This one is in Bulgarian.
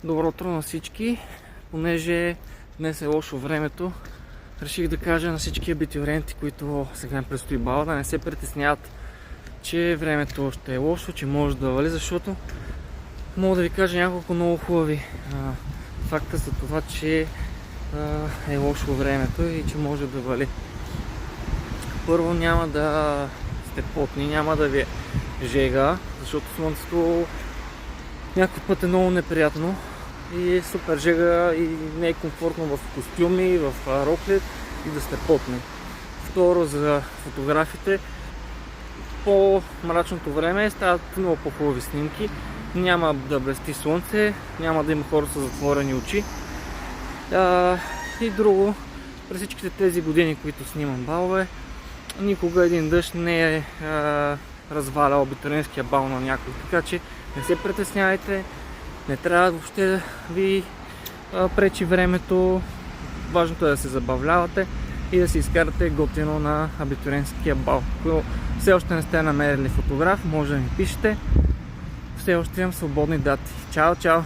Добро утро на всички. Понеже днес е лошо времето, реших да кажа на всички абитуриенти, които сега им предстои бал, да не се притесняват, че времето ще е лошо, че може да вали, защото мога да ви кажа няколко много хубави факта за това, че е лошо времето и че може да вали. Първо, няма да сте потни, няма да ви е жега, защото слънцето някой път е много неприятно и е супер жега и не е комфортно в костюми, в роклет и да сте потни. Второ, за фотографите, по мрачното време стават много по-хубави снимки, няма да блести слънце, няма да има хора с затворени очи. И друго, през всичките тези години, които снимам балове, никога един дъжд не е развалял абитуриентския бал на някой, така че не се притеснявайте, не трябва въобще да ви пречи времето, важното е да се забавлявате и да си изкарате готино на абитуриентския бал. Ако все още не сте намерили фотограф, може да ми пишете, все още имам свободни дати. Чао, чао!